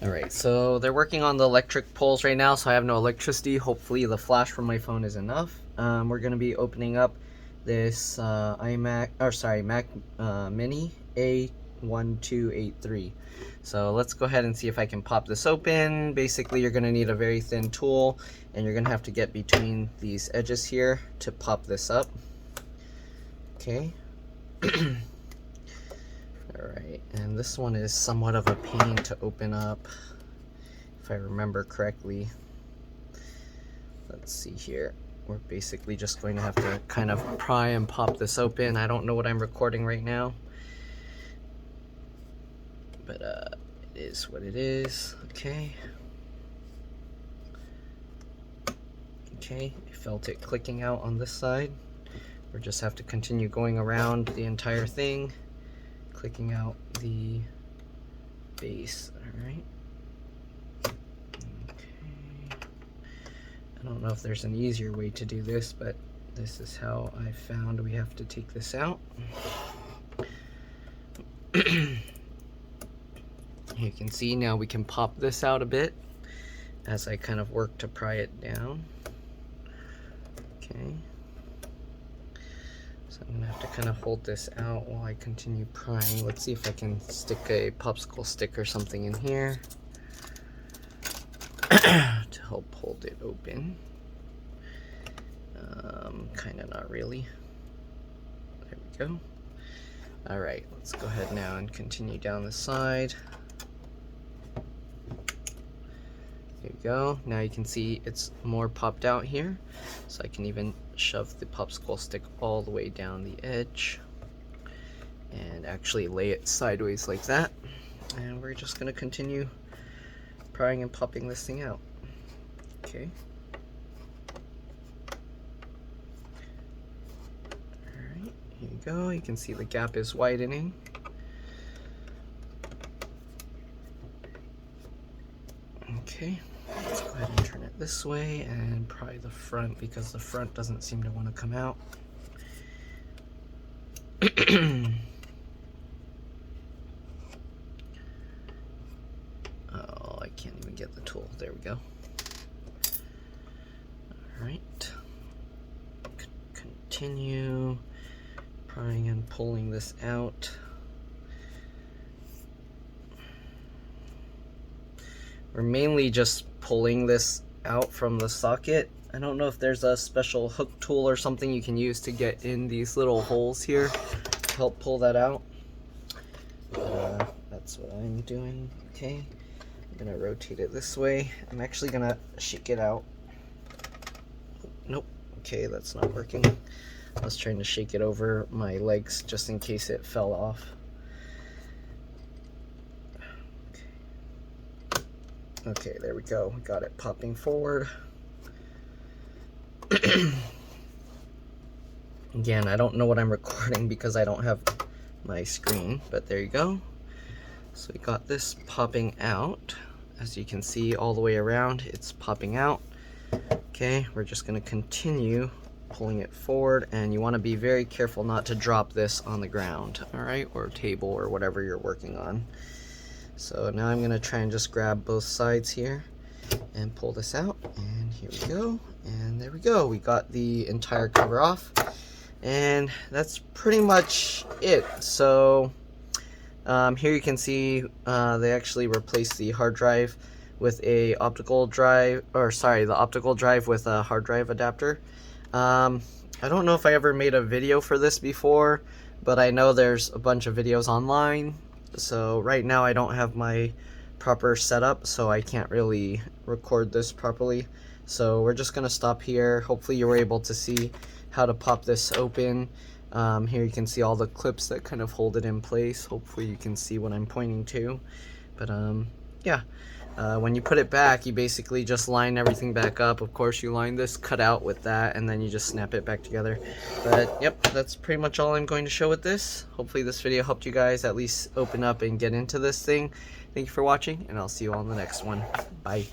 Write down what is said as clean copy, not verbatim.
Alright, so they're working on the electric poles right now, so I have no electricity. Hopefully the flash from my phone is enough. We're going to be opening up this Mac Mini A1283. So let's go ahead and see if I can pop this open. Basically, you're going to need a very thin tool, and you're going to have to get between these edges here to pop this up. Okay. Alright, and this one is somewhat of a pain to open up, if I remember correctly. Let's see here. We're basically just going to have to kind of pry and pop this open. I don't know what I'm recording right now, but it is what it is. Okay. Okay, I felt it clicking out on this side. We just have to continue going around the entire thing, clicking out the base. Alright. Okay. I don't know if there's an easier way to do this, but this is how I found we have to take this out. You can see now we can pop this out a bit as I kind of work to pry it down. Okay. So I'm gonna have to kind of hold this out while I continue prying. Let's see if I can stick a popsicle stick or something in here to help hold it open. Kind of not really. There we go. Alright, let's go ahead now and continue down the side. There you go. Now you can see it's more popped out here, so I can even shove the popsicle stick all the way down the edge and actually lay it sideways like that. And we're just going to continue prying and popping this thing out. Okay. Alright, here you go. You can see the gap is widening. Okay, let's go ahead and turn it this way and pry the front because the front doesn't seem to want to come out. Oh, I can't even get the tool. There we go. Alright. Continue prying and pulling this out. We're mainly just pulling this out from the socket. I don't know if there's a special hook tool or something you can use to get in these little holes here to help pull that out. But that's what I'm doing. Okay, I'm gonna rotate it this way. I'm actually gonna shake it out. Nope. Okay, that's not working. I was trying to shake it over my legs just in case it fell off. Okay, there we go. Got it popping forward. Again, I don't know what I'm recording because I don't have my screen, but there you go. So we got this popping out. As you can see all the way around, it's popping out. Okay, we're just going to continue pulling it forward, and you want to be very careful not to drop this on the ground, alright, or table or whatever you're working on. So now I'm going to try and just grab both sides here and pull this out, and here we go, and there we go. We got the entire cover off, and that's pretty much it. So here you can see they actually replaced the hard drive with a optical drive, or sorry, the optical drive with a hard drive adapter. I don't know if I ever made a video for this before, but I know there's a bunch of videos online. So right now I don't have my proper setup, so I can't really record this properly. So we're just gonna stop here. Hopefully you were able to see how to pop this open. Here you can see all the clips that kind of hold it in place. Hopefully you can see what I'm pointing to. But yeah, when you put it back, you basically just line everything back up. Of course, you line this cutout with that, and then you just snap it back together. But yep, that's pretty much all I'm going to show with this. Hopefully this video helped you guys at least open up and get into this thing. Thank you for watching, and I'll see you all in the next one. Bye.